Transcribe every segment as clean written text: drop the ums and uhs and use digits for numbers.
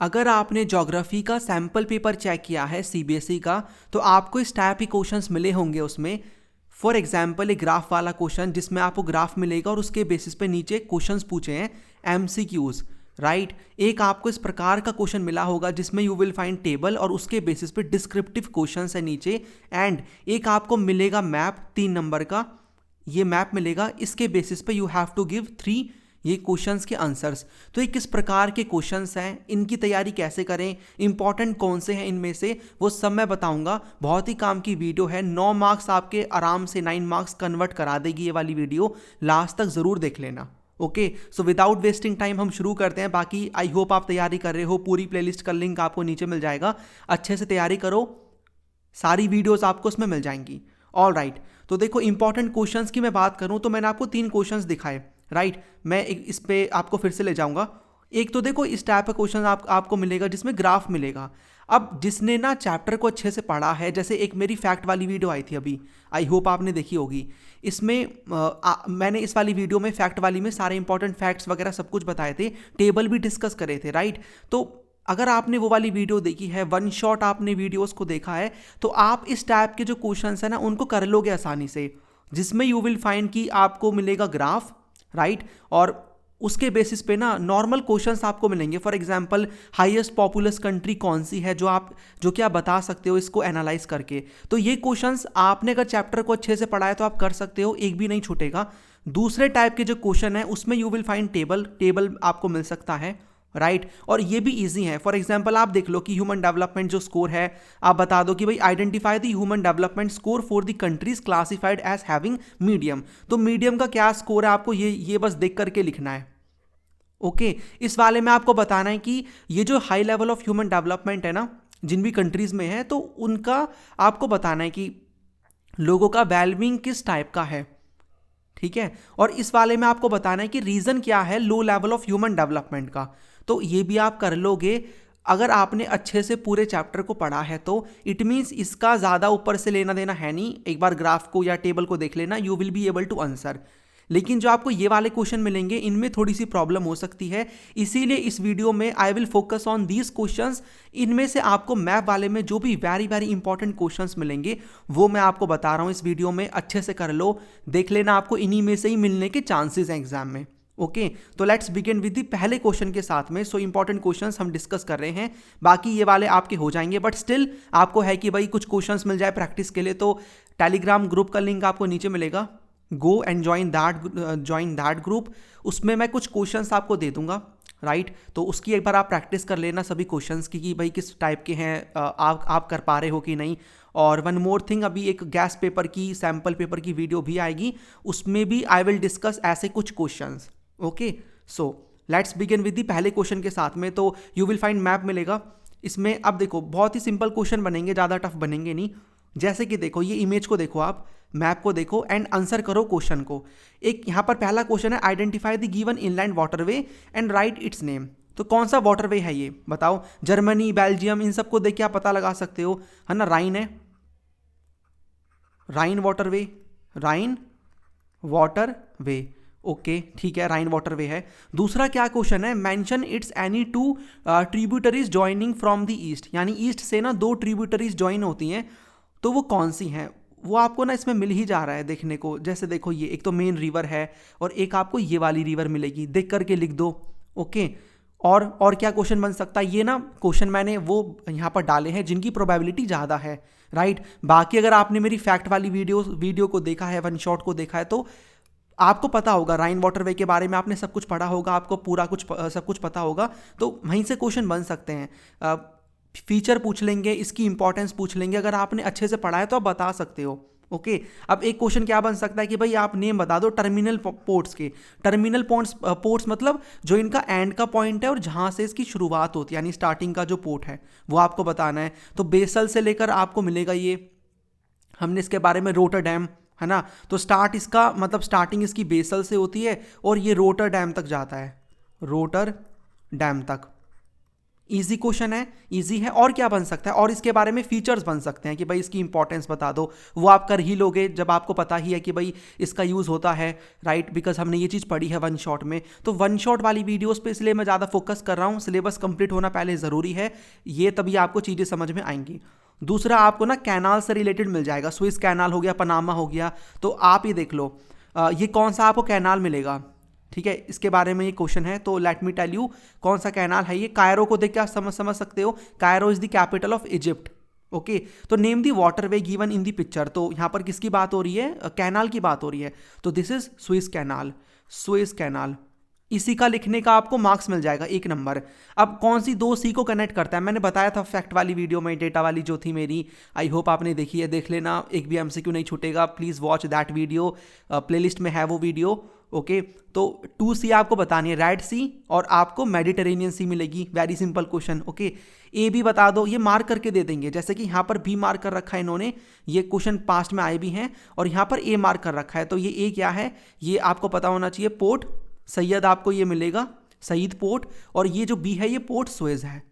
अगर आपने ज्योग्राफी का सैम्पल पेपर चेक किया है सीबीएसई का, तो आपको इस टाइप के क्वेश्चंस मिले होंगे उसमें। फॉर एग्जाम्पल एक ग्राफ वाला क्वेश्चन जिसमें आपको ग्राफ मिलेगा और उसके बेसिस पे नीचे क्वेश्चंस पूछे हैं एमसीक्यूज, राइट। एक आपको इस प्रकार का क्वेश्चन मिला होगा जिसमें यू विल फाइंड टेबल और उसके बेसिस पे डिस्क्रिप्टिव क्वेश्चंस है नीचे। एंड एक आपको मिलेगा मैप 3 नंबर का, ये मैप मिलेगा, इसके बेसिस पे यू हैव टू गिव 3 ये क्वेश्चंस के आंसर्स। तो ये किस प्रकार के क्वेश्चंस हैं, इनकी तैयारी कैसे करें, इंपॉर्टेंट कौन से हैं इनमें से, वो सब मैं बताऊंगा। बहुत ही काम की वीडियो है, 9 मार्क्स आपके आराम से 9 मार्क्स कन्वर्ट करा देगी ये वाली वीडियो। लास्ट तक ज़रूर देख लेना। Okay, so without wasting time हम शुरू करते हैं। बाकी आई होप आप तैयारी कर रहे हो, पूरी प्लेलिस्ट का लिंक आपको नीचे मिल जाएगा। अच्छे से तैयारी करो, सारी वीडियोस आपको उसमें मिल जाएंगी। ऑल राइट, तो देखो इंपॉर्टेंट क्वेश्चंस की मैं बात करूं तो मैंने आपको 3 क्वेश्चंस दिखाए, राइट। मैं इस पे आपको फिर से ले जाऊंगा। एक तो देखो इस टाइप का क्वेश्चन आपको मिलेगा जिसमें ग्राफ मिलेगा। अब जिसने ना चैप्टर को अच्छे से पढ़ा है, जैसे एक मेरी फैक्ट वाली वीडियो आई थी अभी, आई होप आपने देखी होगी। इसमें मैंने इस वाली वीडियो में फैक्ट वाली में सारे इंपॉर्टेंट फैक्ट्स वगैरह सब कुछ बताए थे, टेबल भी डिस्कस करे थे, राइट। तो अगर आपने वो वाली वीडियो देखी है, वन शॉट आपने वीडियोस को देखा है, तो आप इस टाइप के जो क्वेश्चंस है ना उनको कर लोगे आसानी से, जिसमें यू विल फाइंड कि आपको मिलेगा ग्राफ, राइट। और उसके बेसिस पे ना नॉर्मल क्वेश्चंस आपको मिलेंगे। For example highest populace country कौन सी है, जो कि आप बता सकते हो इसको एनालाइज करके। तो ये क्वेश्चंस आपने अगर चैप्टर को अच्छे से पढ़ा है तो आप कर सकते हो, एक भी नहीं छूटेगा। दूसरे टाइप के जो क्वेश्चन है उसमें यू विल फाइंड टेबल आपको मिल सकता है, राइट। और ये भी इजी है। फॉर एग्जांपल आप देख लो कि ह्यूमन डेवलपमेंट जो स्कोर है, आप बता दो कि भाई identify the human development score for the countries classified as having medium. तो मीडियम का क्या स्कोर है आपको ये बस देख करके लिखना है। ओके, इस वाले में आपको बताना है कि ये जो high level of human development है ना, जिन भी कंट्रीज में है, तो उनका आपको बताना है कि लोगों का वेलबींग किस टाइप का है, ठीक है। और इस वाले में आपको बताना है कि रीजन क्या है low level of human development का। तो ये भी आप कर लोगे अगर आपने अच्छे से पूरे चैप्टर को पढ़ा है। तो इट मीन्स इसका ज़्यादा ऊपर से लेना देना है नहीं, एक बार ग्राफ को या टेबल को देख लेना, you will be able to answer. लेकिन जो आपको ये वाले क्वेश्चन मिलेंगे इनमें थोड़ी सी प्रॉब्लम हो सकती है, इसीलिए इस वीडियो में I will focus on these questions. इनमें से आपको मैप वाले में जो भी वेरी वेरी इंपॉर्टेंट क्वेश्चंस मिलेंगे वो मैं आपको बता रहा हूँ इस वीडियो में, अच्छे से कर लो, देख लेना, आपको इन्हीं में से ही मिलने के चांसेस हैं एग्जाम में। ओके, तो लेट्स बिगिन विद द पहले क्वेश्चन के साथ में। सो इंपॉर्टेंट क्वेश्चंस हम डिस्कस कर रहे हैं, बाकी ये वाले आपके हो जाएंगे, बट स्टिल आपको है कि भाई कुछ क्वेश्चंस मिल जाए प्रैक्टिस के लिए। तो टेलीग्राम ग्रुप का लिंक आपको नीचे मिलेगा, go and join that group. उसमें मैं कुछ क्वेश्चंस आपको दे दूंगा, राइट। तो उसकी एक बार आप प्रैक्टिस कर लेना सभी क्वेश्चंस की कि भाई किस टाइप के हैं, आप कर पा रहे हो कि नहीं। और वन मोर थिंग, अभी एक गैस पेपर की सैम्पल पेपर की वीडियो भी आएगी, उसमें भी आई विल डिस्कस ऐसे कुछ questions. Okay, so let's begin with the पहले क्वेश्चन के साथ में। तो यू विल फाइंड मैप मिलेगा इसमें। अब देखो बहुत ही सिंपल क्वेश्चन बनेंगे, ज़्यादा टफ बनेंगे नहीं। जैसे कि देखो ये इमेज को देखो, आप मैप को देखो एंड आंसर करो क्वेश्चन को। एक यहाँ पर पहला क्वेश्चन है, identify the given inland waterway and right it's name. तो कौन सा वाटरवे है ये बताओ। जर्मनी, बेल्जियम, इन सबको देख के आप पता लगा सकते हो, है ना। राइन है, राइन वाटरवे, राइन वाटरवे। ओके, ठीक है, राइन वाटरवे है। दूसरा क्या क्वेश्चन है, mention it's any 2 tributaries joining from the east, यानी ईस्ट से ना 2 ट्रिब्यूटरीज ज्वाइन होती हैं, तो वो कौन सी हैं। वो आपको ना इसमें मिल ही जा रहा है देखने को। जैसे देखो ये एक तो मेन रिवर है और एक आपको ये वाली रिवर मिलेगी, देख करके लिख दो। ओके, और क्या क्वेश्चन बन सकता है, ये ना क्वेश्चन मैंने वो यहाँ पर डाले हैं जिनकी प्रोबेबिलिटी ज़्यादा है, राइट। बाकी अगर आपने मेरी फैक्ट वाली वीडियो को देखा है, वन शॉट को देखा है, तो आपको पता होगा राइन वाटरवे के बारे में, आपने सब कुछ पढ़ा होगा, आपको पूरा सब कुछ पता होगा। तो वहीं से क्वेश्चन बन सकते हैं। फीचर पूछ लेंगे, इसकी इंपॉर्टेंस पूछ लेंगे, अगर आपने अच्छे से पढ़ा है तो आप बता सकते हो। ओके, अब एक क्वेश्चन क्या बन सकता है कि भाई आप नेम बता दो टर्मिनल पोर्ट्स के। टर्मिनल पोर्ट्स मतलब जो इनका एंड का पॉइंट है और जहाँ से इसकी शुरुआत होती है, यानी स्टार्टिंग का जो पोर्ट है वो आपको बताना है। तो बेसल से लेकर आपको मिलेगा ये, हमने इसके बारे में रोटरडैम, है ना। तो स्टार्ट इसका मतलब स्टार्टिंग इसकी बेसल से होती है और ये रोटरडैम तक जाता है, रोटरडैम तक। इजी क्वेश्चन है, इजी है। और क्या बन सकता है, और इसके बारे में फीचर्स बन सकते हैं कि भाई इसकी इंपॉर्टेंस बता दो, वो आप कर ही लोगे जब आपको पता ही है कि भाई इसका यूज़ होता है, राइट, बिकॉज हमने ये चीज़ पढ़ी है वन शॉट में। तो वन शॉट वाली वीडियोस पे इसलिए मैं ज़्यादा फोकस कर रहा हूँ, सिलेबस कंप्लीट होना पहले ज़रूरी है, ये तभी आपको चीज़ें समझ में आएंगी। दूसरा, आपको ना कैनाल से रिलेटेड मिल जाएगा, स्विस कैनाल हो गया, पनामा हो गया, तो आप ये देख लो ये कौन सा आपको कैनाल मिलेगा, ठीक है, इसके बारे में ये क्वेश्चन है। तो लेट मी टेल यू कौन सा कैनाल है ये। कायरो को देख के आप समझ सकते हो, Cairo is the capital of Egypt. Okay, तो name the waterway given in the picture, तो यहाँ पर किसकी बात हो रही है, कैनाल की बात हो रही है, तो this is Swiss canal, Swiss canal. इसी का लिखने का आपको मार्क्स मिल जाएगा 1 नंबर। अब कौन सी 2C को कनेक्ट करता है, मैंने बताया था फैक्ट वाली वीडियो में, डेटा वाली जो थी मेरी, आई होप आपने देखी है, देख लेना, एक भी MCQ नहीं छूटेगा, please watch that video, playlist में है वो वीडियो। ओके, तो 2C आपको बतानी है, रेड सी और आपको मेडिटेरेनियन सी मिलेगी, वेरी सिंपल क्वेश्चन। ओके, ए भी बता दो, ये मार्क करके दे देंगे, जैसे कि यहाँ पर बी मार्क कर रखा है इन्होंने, ये क्वेश्चन पास्ट में आए भी हैं, और यहाँ पर ए मार्क कर रखा है, तो ये ए क्या है, ये आपको पता होना चाहिए, पोर्ट सैयद आपको ये मिलेगा, सईद पोर्ट, और ये जो बी है ये पोर्ट सुएज है।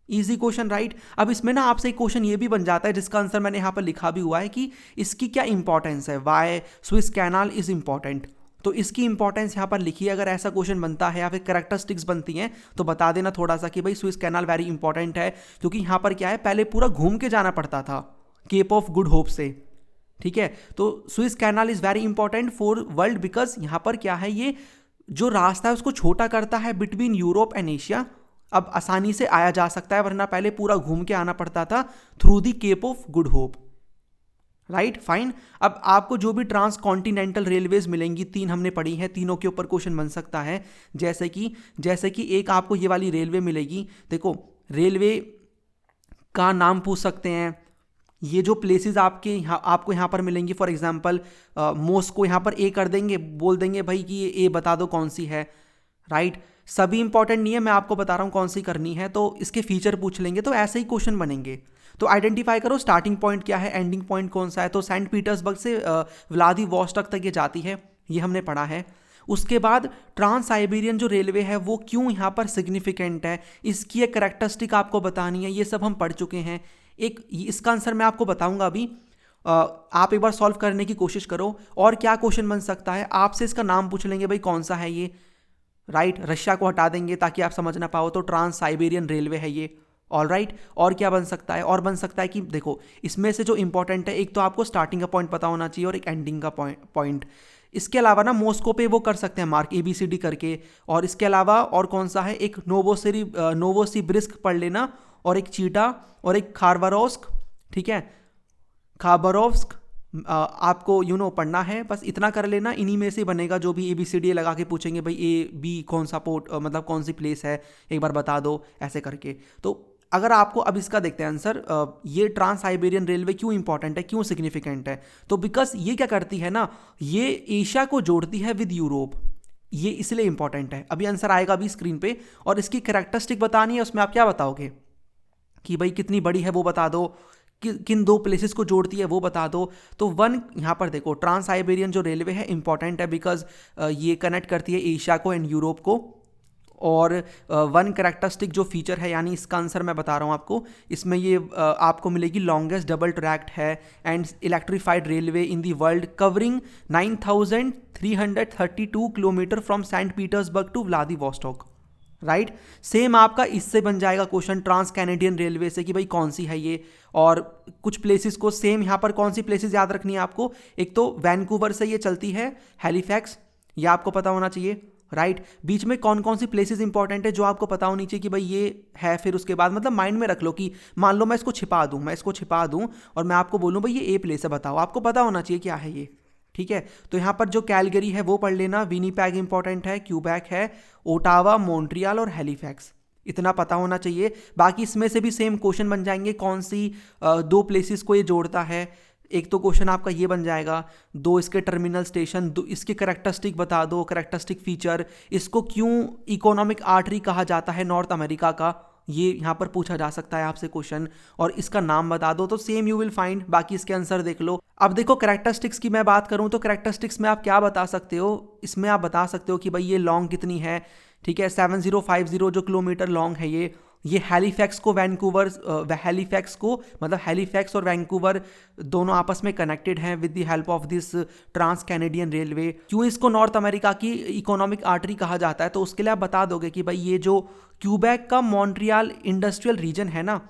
Easy question, right. अब इसमें ना आपसे एक क्वेश्चन ये भी बन जाता है जिसका आंसर मैंने यहाँ पर लिखा भी हुआ है कि इसकी क्या इंपॉर्टेंस है, why Suez canal is important. तो इसकी इंपॉर्टेंस यहाँ पर लिखिए, अगर ऐसा क्वेश्चन बनता है या फिर कैरेक्टरिस्टिक्स बनती हैं तो बता देना थोड़ा सा कि भाई स्विस कैनाल वेरी इंपॉर्टेंट है, क्योंकि यहाँ पर क्या है, पहले पूरा घूम के जाना पड़ता था केप ऑफ गुड होप से, ठीक है। तो Swiss canal is very important for world, because यहाँ पर क्या है, ये जो रास्ता है उसको छोटा करता है बिटवीन यूरोप एंड एशिया। अब आसानी से आया जा सकता है, वरना पहले पूरा घूम के आना पड़ता था through the Cape of Good Hope, right, fine. अब आपको जो भी ट्रांस कॉन्टिनेंटल रेलवेज मिलेंगी, 3 हमने पढ़ी हैं, तीनों के ऊपर क्वेश्चन बन सकता है। जैसे कि एक आपको ये वाली रेलवे मिलेगी, देखो रेलवे का नाम पूछ सकते हैं, ये जो प्लेसेस आपको यहाँ पर मिलेंगी, फॉर एग्जांपल मॉस्को यहाँ पर ए कर देंगे, बोल देंगे भाई कि ये ए बता दो कौन सी है, राइट। सभी इंपॉर्टेंट नहीं है, मैं आपको बता रहा हूँ कौन सी करनी है, तो इसके फीचर पूछ लेंगे, तो ऐसे ही क्वेश्चन बनेंगे। तो आइडेंटिफाई करो स्टार्टिंग पॉइंट क्या है, एंडिंग पॉइंट कौन सा है। तो सेंट पीटर्सबर्ग से व्लादिवोस्टॉक तक ये जाती है, ये हमने पढ़ा है। उसके बाद ट्रांस साइबेरियन जो रेलवे है वो क्यों यहाँ पर सिग्निफिकेंट है, इसकी एक कैरेक्टरिस्टिक आपको बतानी है, ये सब हम पढ़ चुके हैं। इसका आंसर मैं आपको बताऊंगा अभी, आप एक बार सॉल्व करने की कोशिश करो। और क्या क्वेश्चन बन सकता है, आपसे इसका नाम पूछ लेंगे भाई कौन सा है ये, राइट, रशिया को हटा देंगे ताकि आप समझ ना पाओ, तो ट्रांस साइबेरियन रेलवे है ये, ऑल राइट। और क्या बन सकता है, और बन सकता है कि देखो इसमें से जो इंपॉर्टेंट है, एक तो आपको स्टार्टिंग का पॉइंट पता होना चाहिए और एक एंडिंग का पॉइंट। इसके अलावा ना मॉस्को पे वो कर सकते हैं मार्क ABCD करके, और इसके अलावा और कौन सा है, एक नोवोसिबिर्स्क पढ़ लेना, और एक चीटा, और एक खारबारोव्स्क, ठीक है, खारबारोव्स्क आपको पढ़ना है, बस इतना कर लेना। इन्हीं में से बनेगा, जो भी ABCD लगा के पूछेंगे भाई A B कौन सा पोर्ट, मतलब कौन सी प्लेस है, एक बार बता दो, ऐसे करके। तो अगर आपको अब इसका देखते हैं आंसर, ये ट्रांस साइबेरियन रेलवे क्यों इंपॉर्टेंट है, क्यों सिग्निफिकेंट है, तो बिकॉज ये क्या करती है ना, ये एशिया को जोड़ती है विद यूरोप, ये इसलिए इंपॉर्टेंट है। अभी आंसर आएगा अभी स्क्रीन पे, और इसकी कैरेक्टरिस्टिक बतानी है, उसमें आप क्या बताओगे कि भाई कितनी बड़ी है वो बता दो, किन 2 प्लेसेस को जोड़ती है वो बता दो। तो वन यहाँ पर देखो, ट्रांस साइबेरियन जो रेलवे है इंपॉर्टेंट है बिकॉज ये कनेक्ट करती है एशिया को एंड यूरोप को। और वन कैरेक्टरिस्टिक जो फीचर है, यानी इसका आंसर मैं बता रहा हूँ आपको, इसमें ये आपको मिलेगी लॉन्गेस्ट डबल ट्रैक्ट है and electrified railway in the world, covering 9332 kilometre from Saint Petersburg to Vladivostok, right. Same आपका इससे बन जाएगा क्वेश्चन ट्रांस कैनेडियन रेलवे से कि भाई कौन सी है ये, और कुछ प्लेसेस को सेम यहाँ पर कौन सी प्लेसेस याद रखनी है आपको, एक तो वैंकूवर से ये चलती है हैलिफैक्स, ये आपको पता होना चाहिए, राइट। बीच में कौन कौन सी प्लेसेस इंपॉर्टेंट है जो आपको पता होनी चाहिए कि भाई ये है, फिर उसके बाद मतलब माइंड में रख लो कि मान लो मैं इसको छिपा दूं और मैं आपको बोलूं भाई ये ए प्लेस है, बताओ, आपको पता होना चाहिए क्या है ये, ठीक है। तो यहाँ पर जो कैलगरी है वो पढ़ लेना, विनीपेग इंपॉर्टेंट है, क्यूबेक है, ओटावा, मॉन्ट्रियल और हैलिफैक्स, इतना पता होना चाहिए। बाकी इसमें से भी सेम क्वेश्चन बन जाएंगे, कौन सी 2 प्लेसेस को ये जोड़ता है, एक तो क्वेश्चन आपका ये बन जाएगा, 2 इसके टर्मिनल स्टेशन, इसके कैरेक्टरिस्टिक बता दो, कैरेक्टरिस्टिक फीचर, इसको क्यों इकोनॉमिक आर्टरी कहा जाता है नॉर्थ अमेरिका का, ये यहाँ पर पूछा जा सकता है आपसे क्वेश्चन, और इसका नाम बता दो, तो सेम यू विल फाइंड। बाकी इसके आंसर देख लो। अब देखो कैरेक्टरिस्टिक्स की मैं बात करूँ तो कैरेक्टरिस्टिक्स में आप क्या बता सकते हो, इसमें आप बता सकते हो कि भाई ये लॉन्ग कितनी है, ठीक है, 7050 जो किलोमीटर लॉन्ग है ये, ये हैलीफैक्स को हैलीफैक्स को मतलब हैलीफैक्स और वैंकूवर दोनों आपस में कनेक्टेड हैं with the help of this Trans Canadian railway. क्यों इसको नॉर्थ अमेरिका की इकोनॉमिक आर्टरी कहा जाता है, तो उसके लिए आप बता दोगे कि भाई ये जो क्यूबेक का मॉन्ट्रियल इंडस्ट्रियल रीजन है ना,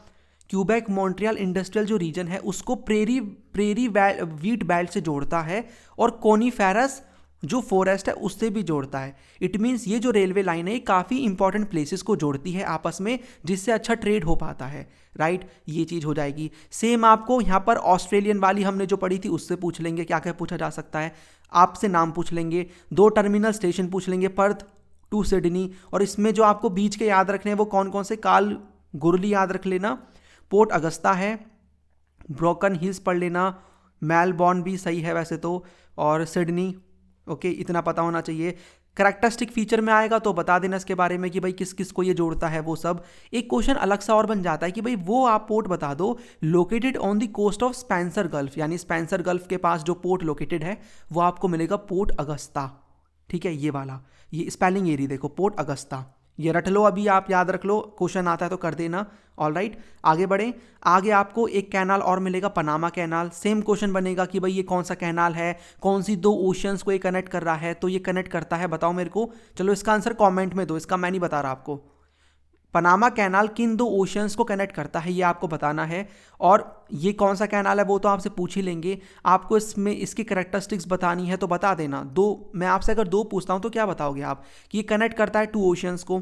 क्यूबेक मॉन्ट्रियल इंडस्ट्रियल जो रीजन है उसको प्रेरी वीट बेल्ट से जोड़ता है और कोनीफेरस जो फॉरेस्ट है उससे भी जोड़ता है। इट मीन्स ये जो रेलवे लाइन है काफ़ी इंपॉर्टेंट प्लेसेस को जोड़ती है आपस में, जिससे अच्छा ट्रेड हो पाता है, राइट। ये चीज़ हो जाएगी। सेम आपको यहाँ पर ऑस्ट्रेलियन वाली हमने जो पढ़ी थी उससे पूछ लेंगे, क्या क्या पूछा जा सकता है, आपसे नाम पूछ लेंगे, 2 टर्मिनल स्टेशन पूछ लेंगे, पर्थ टू सिडनी, और इसमें जो आपको बीच के याद रखने हैं वो कौन कौन से, काल गुरली याद रख लेना, पोर्ट अगस्ता है, ब्रोकन हिल्स पढ़ लेना, मेलबॉर्न भी सही है वैसे तो, और सिडनी, ओके इतना पता होना चाहिए। करैक्टरिस्टिक फीचर में आएगा तो बता देना इसके बारे में कि भाई किस किस को ये जोड़ता है वो सब। एक क्वेश्चन अलग सा और बन जाता है कि भाई वो आप पोर्ट बता दो located on the coast of Spencer Gulf, यानी स्पेंसर गल्फ के पास जो पोर्ट लोकेटेड है वो आपको मिलेगा पोर्ट अगस्ता, ठीक है। ये वाला, ये स्पेलिंग एरिया देखो, पोर्ट अगस्ता, ये रट लो, अभी आप याद रख लो, क्वेश्चन आता है तो कर देना। ऑल राइट, आगे बढ़ें। आगे आपको एक कैनाल और मिलेगा, पनामा कैनाल। सेम क्वेश्चन बनेगा कि भाई ये कौन सा कैनाल है, कौन सी 2 ओशियंस को ये कनेक्ट कर रहा है, तो ये कनेक्ट करता है, बताओ मेरे को। चलो इसका आंसर कमेंट में दो, इसका मैं नहीं बता रहा आपको। पनामा कैनाल किन 2 ओशियंस को कनेक्ट करता है ये आपको बताना है, और ये कौन सा कैनाल है वो तो आपसे पूछ ही लेंगे। आपको इसमें इसकी करैक्टरिस्टिक्स बतानी है तो बता देना। मैं आपसे अगर 2 पूछता हूँ तो क्या बताओगे आप कि ये कनेक्ट करता है 2 ओशियंस को।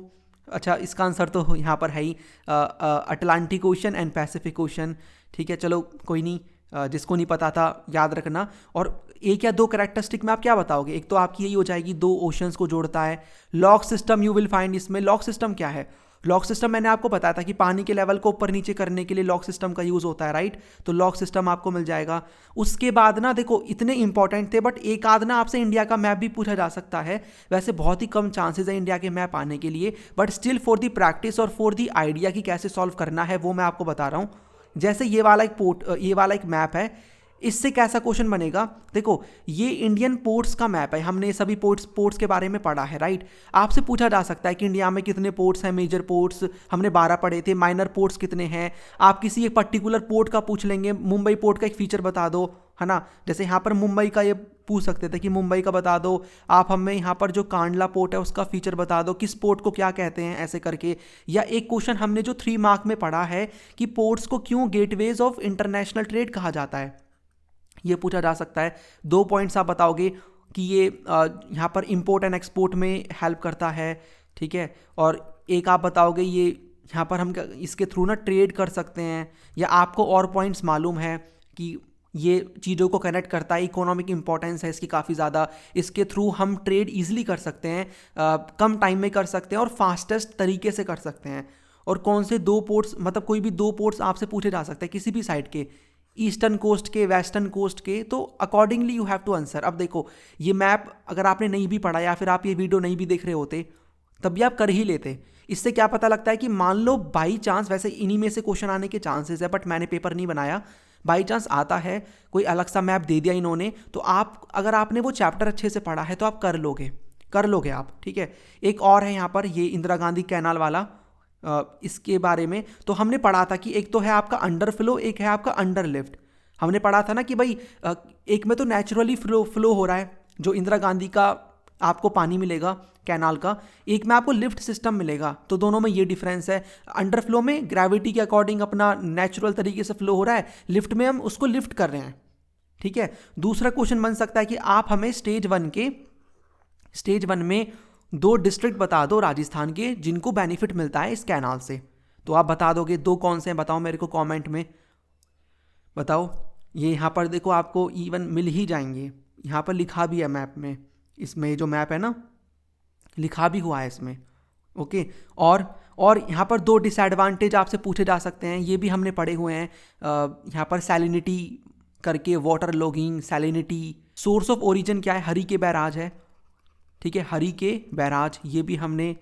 अच्छा, इसका आंसर तो यहाँ पर है ही Atlantic ocean and Pacific ocean, ठीक है। चलो कोई नहीं, जिसको नहीं पता था याद रखना। और 1 या 2 करैक्टरिस्टिक में आप क्या बताओगे, एक तो आपकी यही हो जाएगी 2 ओशंस को जोड़ता है। Lock system you will find, इसमें लॉक सिस्टम क्या है, लॉक सिस्टम मैंने आपको बताया था कि पानी के लेवल को ऊपर नीचे करने के लिए लॉक सिस्टम का यूज़ होता है, राइट। तो लॉक सिस्टम आपको मिल जाएगा। उसके बाद ना देखो इतने इंपॉर्टेंट थे, बट एक आध ना आपसे इंडिया का मैप भी पूछा जा सकता है। वैसे बहुत ही कम चांसेस है इंडिया के मैप आने के लिए, but still for the practice और फॉर दी आइडिया कि कैसे सॉल्व करना है वो मैं आपको बता रहा हूँ। जैसे ये वाला एक मैप है, इससे कैसा क्वेश्चन बनेगा, देखो ये इंडियन पोर्ट्स का मैप है, हमने सभी पोर्ट्स के बारे में पढ़ा है, राइट। आपसे पूछा जा सकता है कि इंडिया में कितने पोर्ट्स हैं, मेजर पोर्ट्स हमने 12 पढ़े थे, माइनर पोर्ट्स कितने हैं। आप किसी एक पर्टिकुलर पोर्ट का पूछ लेंगे, मुंबई पोर्ट का एक फीचर बता दो, है ना। जैसे यहाँ पर मुंबई का ये पूछ सकते थे कि मुंबई का बता दो, आप हमें यहाँ पर जो कांडला पोर्ट है उसका फीचर बता दो, किस पोर्ट को क्या कहते हैं, ऐसे करके। या एक क्वेश्चन हमने जो 3 मार्क में पढ़ा है कि पोर्ट्स को क्यों गेटवेज ऑफ इंटरनेशनल ट्रेड कहा जाता है, ये पूछा जा सकता है। 2 पॉइंट्स आप बताओगे कि ये यहाँ पर इंपोर्ट एंड एक्सपोर्ट में हेल्प करता है, ठीक है। और एक आप बताओगे ये यहाँ पर हम इसके थ्रू ना ट्रेड कर सकते हैं, या आपको और पॉइंट्स मालूम है कि ये चीज़ों को कनेक्ट करता है, इकोनॉमिक इंपॉर्टेंस है इसकी काफ़ी ज़्यादा, इसके थ्रू हम ट्रेड ईजिली कर सकते हैं, कम टाइम में कर सकते हैं और फास्टेस्ट तरीके से कर सकते हैं। और कौन से 2 पोर्ट्स, मतलब कोई भी 2 पोर्ट्स आपसे पूछे जा सकते हैं किसी भी साइड के, ईस्टर्न कोस्ट के, वेस्टर्न कोस्ट के, तो accordingly you have to answer. अब देखो ये मैप अगर आपने नहीं भी पढ़ा या फिर आप ये वीडियो नहीं भी देख रहे होते तब भी आप कर ही लेते। इससे क्या पता लगता है कि मान लो बाई चांस, वैसे इन्हीं में से क्वेश्चन आने के चांसेस है, बट मैंने पेपर नहीं बनाया, बाई चांस आता है, कोई अलग सा मैप दे दिया इन्होंने, तो आप अगर आपने वो चैप्टर अच्छे से पढ़ा है तो आप कर लोगे आप, ठीक है। एक और है यहाँ पर ये इंदिरा गांधी कैनाल वाला, इसके बारे में तो हमने पढ़ा था कि एक तो है आपका अंडर फ्लो, एक है आपका अंडर लिफ्ट। हमने पढ़ा था ना कि भाई एक में तो नेचुरली फ्लो हो रहा है, जो इंदिरा गांधी का आपको पानी मिलेगा कैनाल का, एक में आपको लिफ्ट सिस्टम मिलेगा, तो दोनों में ये डिफरेंस है। अंडर फ्लो में ग्रेविटी के अकॉर्डिंग अपना नेचुरल तरीके से फ्लो हो रहा है, लिफ्ट में हम उसको लिफ्ट कर रहे हैं, ठीक है। दूसरा क्वेश्चन बन सकता है कि आप हमें स्टेज 1 में 2 डिस्ट्रिक्ट बता दो राजस्थान के जिनको बेनिफिट मिलता है इस कैनाल से, तो आप बता दोगे 2 कौन से हैं, बताओ मेरे को कमेंट में बताओ। ये यहाँ पर देखो आपको इवन मिल ही जाएंगे, यहाँ पर लिखा भी है मैप में, इसमें जो मैप है ना लिखा भी हुआ है इसमें, ओके। और यहाँ पर 2 डिसएडवांटेज आपसे पूछे जा सकते हैं, ये भी हमने पढ़े हुए हैं। यहाँ पर सैलिनिटी करके, water logging, salinity, source of origin क्या है, हरी के बैराज है, ठीक है, हरी के बैराज, ये भी हमने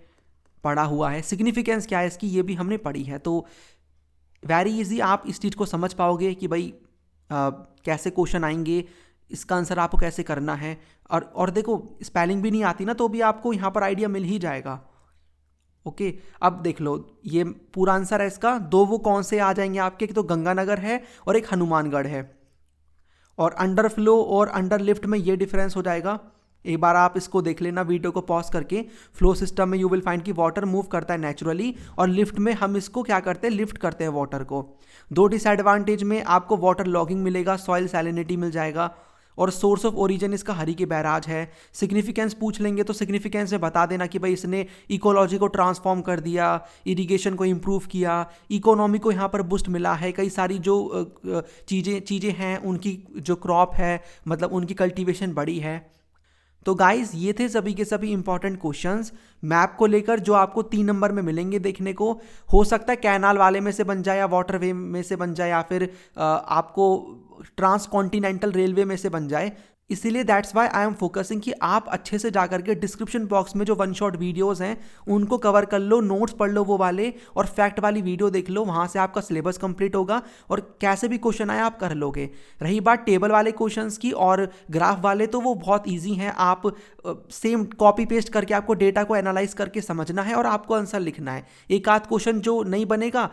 पढ़ा हुआ है। सिग्निफिकेंस क्या है इसकी, ये भी हमने पढ़ी है। तो वेरी इजी आप इस चीज़ को समझ पाओगे कि भाई कैसे क्वेश्चन आएंगे, इसका आंसर आपको कैसे करना है। और देखो स्पेलिंग भी नहीं आती ना तो भी आपको यहाँ पर आइडिया मिल ही जाएगा, ओके, अब देख लो ये पूरा आंसर है इसका। दो वो कौन से आ जाएंगे आपके, एक तो गंगानगर है और एक हनुमानगढ़ है। और अंडर फ्लो और अंडर लिफ्ट में ये डिफरेंस हो जाएगा। एक बार आप इसको देख लेना वीडियो को पॉज करके। फ्लो सिस्टम में यू विल फाइंड कि वाटर मूव करता है नेचुरली, और लिफ्ट में हम इसको क्या करते हैं, लिफ्ट करते हैं वाटर को। दो डिसएडवांटेज में आपको वाटर लॉगिंग मिलेगा, सॉइल सैलिनिटी मिल जाएगा, और सोर्स ऑफ ओरिजिन इसका हरी के बैराज है। सिग्निफिकेंस पूछ लेंगे तो सिग्निफिकेंस में बता देना कि भाई इसने इकोलॉजी को ट्रांसफॉर्म कर दिया, इरिगेशन को इम्प्रूव किया, इकोनॉमी को यहाँ पर बूस्ट मिला है, कई सारी जो चीज़ें हैं उनकी जो क्रॉप है मतलब उनकी कल्टीवेशन बढ़ी है। तो गाइस ये थे सभी के सभी इंपॉर्टेंट क्वेश्चंस मैप को लेकर जो आपको 3 नंबर में मिलेंगे देखने को। हो सकता है कैनाल वाले में से बन जाए या वाटर वे में से बन जाए या फिर आपको ट्रांस कॉन्टिनेंटल रेलवे में से बन जाए। इसीलिए that's why I am focusing कि आप अच्छे से जाकर के डिस्क्रिप्शन बॉक्स में जो वन शॉट वीडियोस हैं उनको कवर कर लो, नोट्स पढ़ लो वो वाले, और फैक्ट वाली वीडियो देख लो, वहाँ से आपका सिलेबस कंप्लीट होगा और कैसे भी क्वेश्चन आए आप कर लोगे। रही बात टेबल वाले क्वेश्चंस की और ग्राफ वाले, तो वो बहुत ईजी हैं। आप सेम कॉपी पेस्ट करके आपको डेटा को एनालाइज करके समझना है और आपको आंसर लिखना है। एक आध क्वेश्चन जो नहीं बनेगा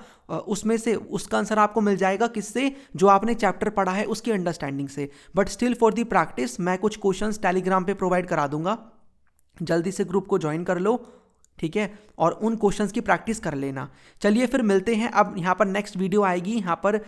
उसमें से उसका आंसर आपको मिल जाएगा किससे, जो आपने चैप्टर पढ़ा है उसकी अंडरस्टैंडिंग से। But still for the practice मैं कुछ क्वेश्चंस टेलीग्राम पे प्रोवाइड करा दूंगा, जल्दी से ग्रुप को ज्वाइन कर लो, ठीक है, और उन क्वेश्चंस की प्रैक्टिस कर लेना। चलिए फिर मिलते हैं। अब यहाँ पर नेक्स्ट वीडियो आएगी, यहाँ पर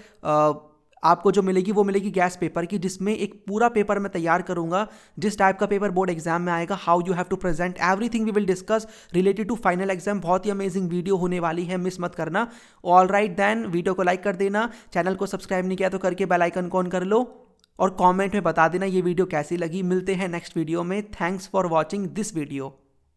आपको जो मिलेगी वो मिलेगी गैस पेपर की, जिसमें एक पूरा पेपर मैं तैयार करूंगा जिस टाइप का पेपर बोर्ड एग्जाम में आएगा, how you have to present everything we will discuss related to final exam. बहुत ही अमेजिंग वीडियो होने वाली है, मिस मत करना। ऑल राइट देन, वीडियो को लाइक कर देना, चैनल को सब्सक्राइब नहीं किया तो करके बेल आइकन ऑन कर लो, और कमेंट में बता देना ये वीडियो कैसी लगी। मिलते हैं नेक्स्ट वीडियो में। Thanks for watching this video.